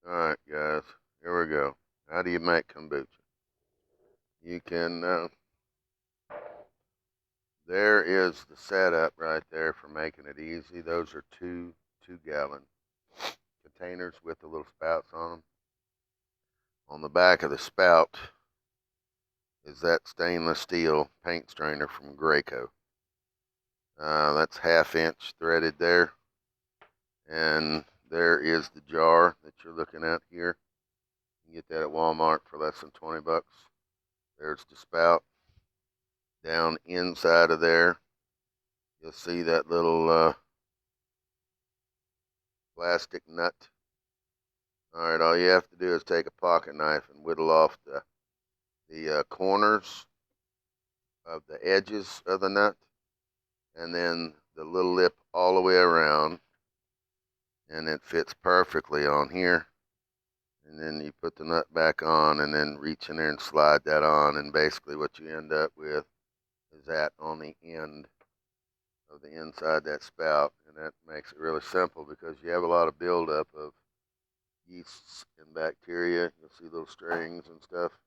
Alright guys, here we go. How do you make kombucha? You can, there is the setup right there for making it easy. Those are two-gallon containers with the little spouts on them. On the back of the spout is that stainless steel paint strainer from Graco. That's 1/2 inch threaded there. And there is the jar that you're looking at here. You can get that at Walmart for less than 20 bucks. There's the spout. Down inside of there, you'll see that little plastic nut. Alright, all you have to do is take a pocket knife and whittle off the corners of the edges of the nut, and then the little lip all the way around, and it fits perfectly on here. And then you put the nut back on and then reach in there and slide that on, and basically what you end up with is that on the end of the inside that spout. And that makes it really simple because you have a lot of buildup of yeasts and bacteria. You'll see little strings and stuff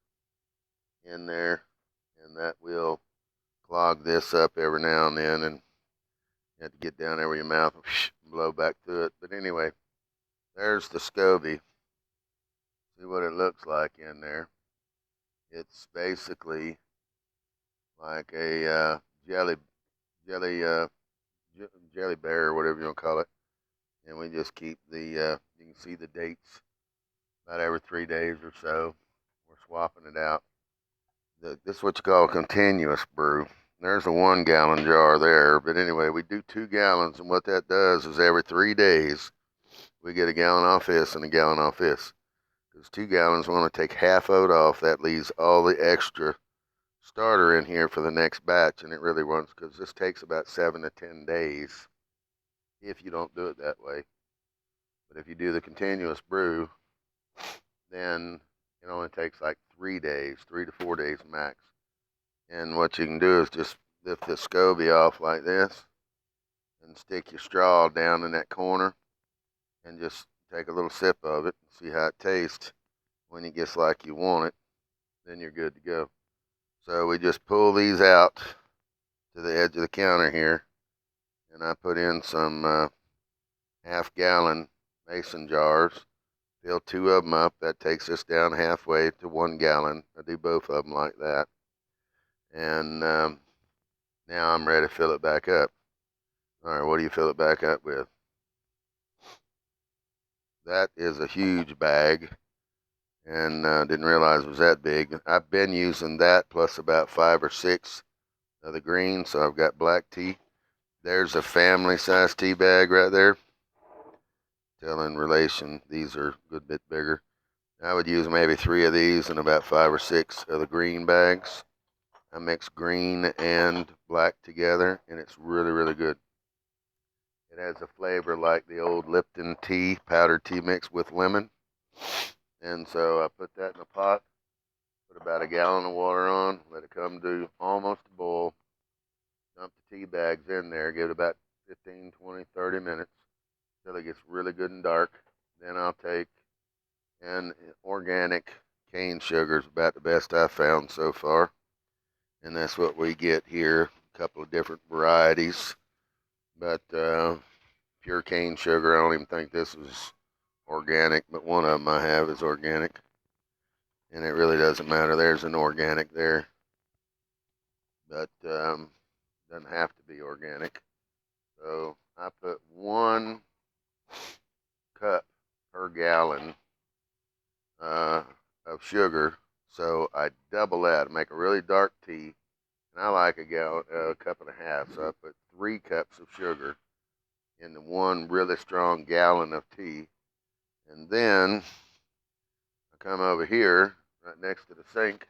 in there, and that will clog this up every now and then, and you have to get down there with your mouth and blow back through it. But anyway, there's the SCOBY. See what it looks like in there. It's basically like a jelly bear or whatever you want to call it. And we just keep you can see the dates about every 3 days or so. We're swapping it out. This is what you call a continuous brew. There's a 1 gallon jar there. But anyway, we do 2 gallons. And what that does is every 3 days, we get a gallon off this and a gallon off this. Because 2 gallons, we want to take half of it off. That leaves all the extra starter in here for the next batch. And it really runs, because this takes about 7 to 10 days if you don't do it that way. But if you do the continuous brew, then it only takes like 3 days, 3 to 4 days max. And what you can do is just lift the SCOBY off like this and stick your straw down in that corner and just take a little sip of it and see how it tastes. When it gets like you want it, then you're good to go. So we just pull these out to the edge of the counter here, and I put in some 1/2 gallon mason jars. Fill 2 of them up. That takes us down halfway to 1 gallon. I do both of them like that. And now I'm ready to fill it back up. All right, what do you fill it back up with? That is a huge bag, and didn't realize it was that big. I've been using that plus about 5 or 6 of the green, so I've got black tea. There's a family size tea bag right there. Tell in relation, these are a good bit bigger. I would use maybe 3 of these and about 5 or 6 of the green bags. I mix green and black together, and it's really, really good. It has a flavor like the old Lipton tea, powdered tea mix with lemon. And so I put that in a pot, put about a gallon of water on, let it come to almost a boil, dump the tea bags in there, give it about 15, 20, 30 minutes till it gets really good and dark. Then I'll take an organic cane sugar, is about the best I've found so far. And that's what we get here, a couple of different varieties. But pure cane sugar, I don't even think this is organic, but one of them I have is organic. And it really doesn't matter. There's an organic there. But doesn't have to be organic. So I put 1 cup per gallon of sugar. So I double that, make a really dark tea. And I like a cup and a half. So I put 3 cups of sugar into 1 really strong gallon of tea. And then I come over here right next to the sink,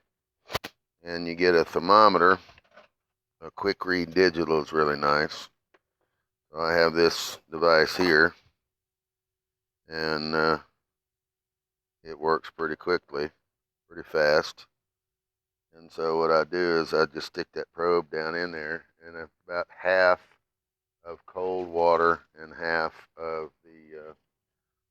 and you get a thermometer. A quick read digital is really nice. So I have this device here, and it works pretty quickly, pretty fast. And so what I do is I just stick that probe down in there, and about half of cold water and half of the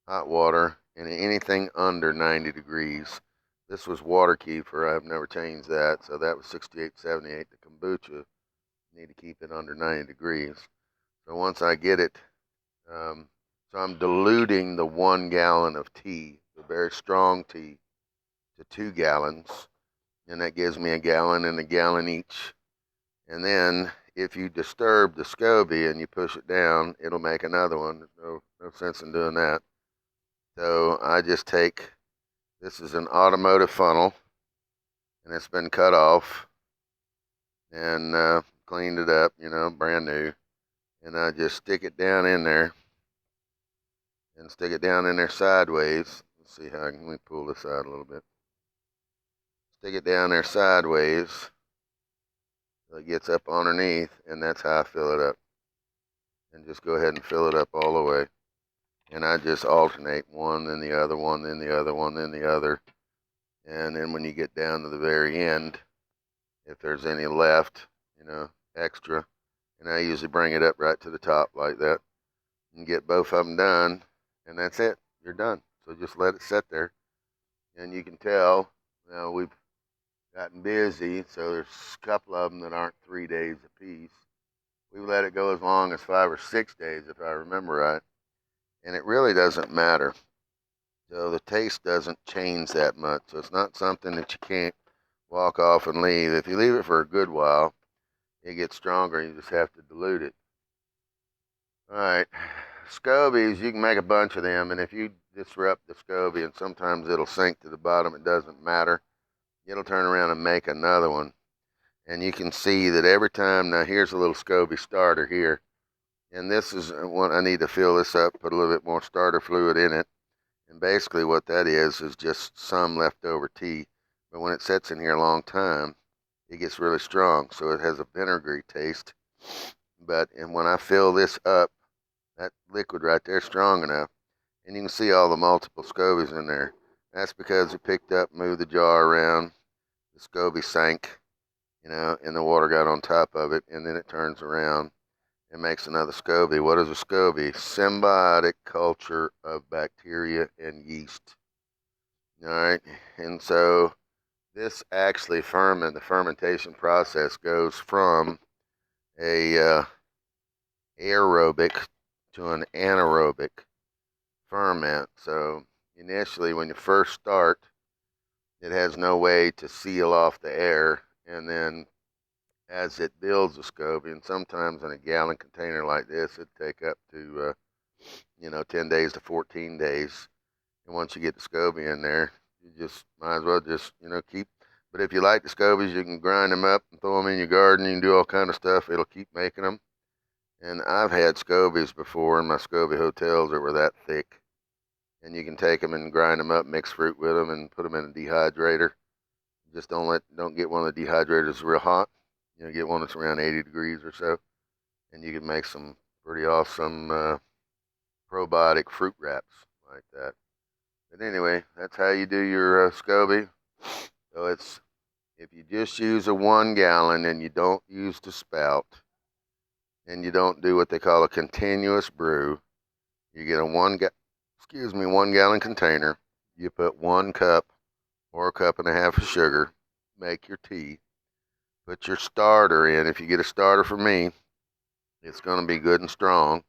hot water and anything under 90 degrees. This was water kefir. I've never changed that. So that was 68, 78. The kombucha, need to keep it under 90 degrees. So once I get it, so I'm diluting the 1 gallon of tea, the very strong tea, to 2 gallons. And that gives me a gallon and a gallon each. And then if you disturb the SCOBY and you push it down, it'll make another one. No sense in doing that. So I just take, this is an automotive funnel, and it's been cut off and cleaned it up, brand new. And I just stick it down in there and stick it down in there sideways. Let's see how let me pull this out a little bit. Stick it down there sideways so it gets up underneath, and that's how I fill it up. And just go ahead and fill it up all the way. And I just alternate one, then the other one, then the other one, then the other. And then when you get down to the very end, if there's any left, extra, and I usually bring it up right to the top like that and get both of them done, and that's it. You're done. So just let it sit there. And you can tell, now we've gotten busy, so there's a couple of them that aren't 3 days apiece. We let it go as long as 5 or 6 days, if I remember right. And it really doesn't matter. So the taste doesn't change that much. So it's not something that you can't walk off and leave. If you leave it for a good while, it gets stronger. You just have to dilute it. All right. SCOBYs, you can make a bunch of them. And if you disrupt the SCOBY, and sometimes it'll sink to the bottom, it doesn't matter. It'll turn around and make another one. And you can see that every time, now here's a little SCOBY starter here. And this is one, I need to fill this up, put a little bit more starter fluid in it. And basically what that is just some leftover tea. But when it sits in here a long time, it gets really strong. So it has a vinegary taste. And when I fill this up, that liquid right there is strong enough. And you can see all the multiple SCOBYs in there. That's because it picked up, moved the jar around. The SCOBY sank, and the water got on top of it. And then it turns around and makes another SCOBY. What is a SCOBY? Symbiotic culture of bacteria and yeast. All right, and so this actually the fermentation process goes from a aerobic to an anaerobic ferment. So initially, when you first start, it has no way to seal off the air, and then as it builds a SCOBY, and sometimes in a gallon container like this, it'd take up to 10 days to 14 days. And once you get the SCOBY in there, you just might as well just keep. But if you like the SCOBYs, you can grind them up and throw them in your garden. You can do all kind of stuff. It'll keep making them. And I've had SCOBYs before in my SCOBY hotels that were that thick. And you can take them and grind them up, mix fruit with them, and put them in a dehydrator. Just don't get one of the dehydrators real hot. Get one that's around 80 degrees or so, and you can make some pretty awesome probiotic fruit wraps like that. But anyway, that's how you do your SCOBY. So if you just use a 1 gallon and you don't use the spout, and you don't do what they call a continuous brew, you get a 1 gallon container. You put 1 cup or a cup and a half of sugar, make your tea. Put your starter in. If you get a starter from me, it's going to be good and strong.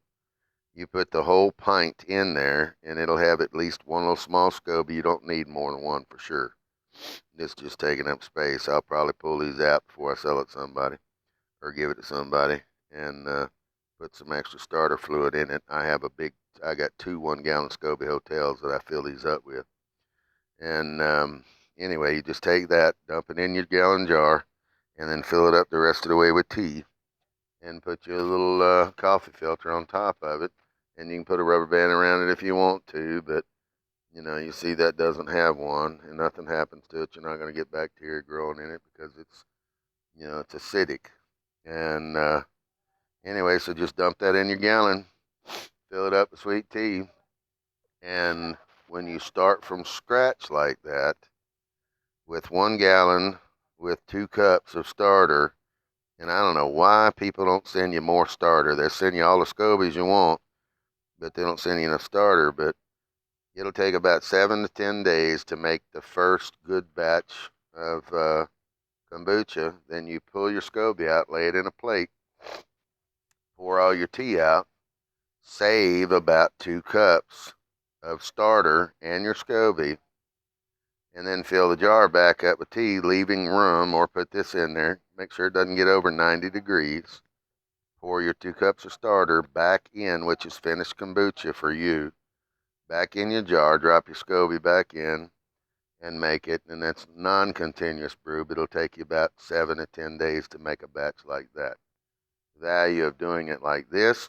You put the whole pint in there, and it'll have at least one little small SCOBY. You don't need more than one for sure. It's just taking up space. I'll probably pull these out before I sell it to somebody or give it to somebody, and put some extra starter fluid in it. I got 2 1-gallon SCOBY hotels that I fill these up with. And anyway, you just take that, dump it in your gallon jar, and then fill it up the rest of the way with tea, and put your little coffee filter on top of it. And you can put a rubber band around it if you want to, but you see that doesn't have one, and nothing happens to it. You're not going to get bacteria growing in it because it's acidic. And anyway, so just dump that in your gallon, fill it up with sweet tea, and when you start from scratch like that, with 1 gallon, with 2 cups of starter, and I don't know why people don't send you more starter. They'll send you all the SCOBYs you want, but they don't send you enough starter. But It'll take about 7 to 10 days to make the first good batch of kombucha. Then you pull your SCOBY out, lay it in a plate, pour all your tea out, save about 2 cups of starter and your SCOBY, and then fill the jar back up with tea, leaving room, or put this in there. Make sure it doesn't get over 90 degrees. Pour your 2 cups of starter back in, which is finished kombucha for you, back in your jar. Drop your SCOBY back in and make it. And that's non-continuous brew, but it'll take you about 7 to 10 days to make a batch like that. The value of doing it like this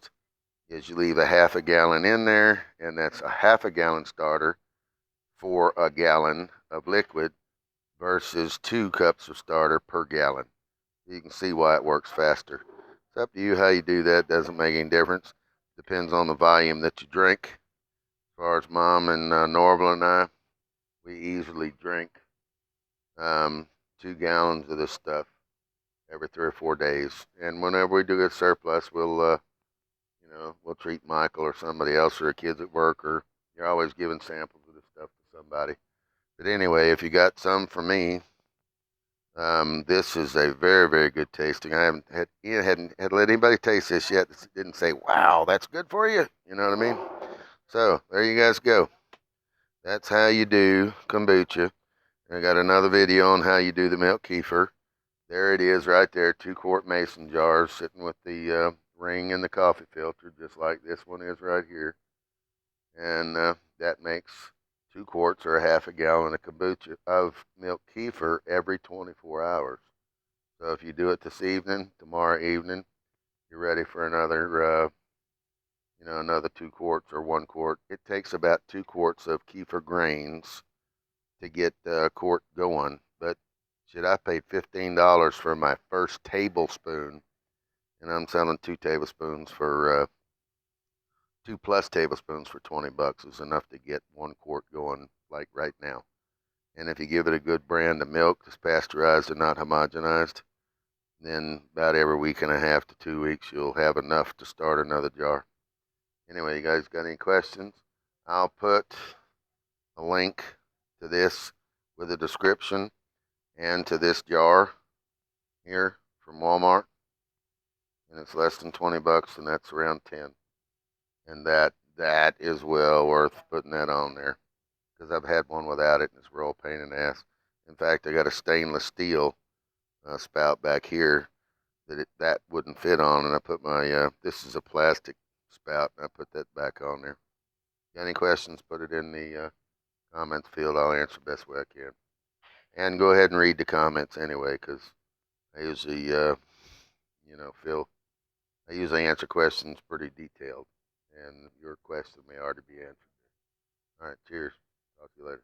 is you leave a half a gallon in there, and that's a half a gallon starter for a gallon of liquid versus 2 cups of starter per gallon. You can see why it works faster. It's up to you how you do that. Doesn't make any difference. Depends on the volume that you drink. As far as Mom and Norval and I, we easily drink 2 gallons of this stuff every 3 or 4 days. And whenever we do a surplus, we'll treat Michael or somebody else or the kids at work, or you're always giving samples of this stuff to somebody. But anyway, if you got some for me, this is a very, very good tasting. I hadn't let anybody taste this yet. Didn't say, wow, that's good for you. You know what I mean? So there you guys go. That's how you do kombucha. I got another video on how you do the milk kefir. There it is right there, 2-quart mason jars sitting with the ring and the coffee filter, just like this one is right here. And that makes 2 quarts or a half a gallon of kombucha of milk kefir every 24 hours. So if you do it this evening, tomorrow evening, you're ready for another, another 2 quarts or 1 quart. It takes about 2 quarts of kefir grains to get the quart going. But shit, I paid $15 for my first tablespoon, and I'm selling 2 tablespoons for 2 plus tablespoons for $20 is enough to get 1 quart going like right now. And if you give it a good brand of milk that's pasteurized and not homogenized, then about every week and a half to 2 weeks, you'll have enough to start another jar. Anyway, you guys got any questions? I'll put a link to this with a description and to this jar here from Walmart. And it's less than $20, and that's around 10. And that is well worth putting that on there, because I've had one without it, and it's a real pain in the ass. In fact, I got a stainless steel spout back here that wouldn't fit on, and I put my this is a plastic spout, and I put that back on there. Got any questions? Put it in the comments field. I'll answer the best way I can. And go ahead and read the comments anyway, because I usually I usually answer questions pretty detailed, and your question may already be answered. All right, cheers. Talk to you later.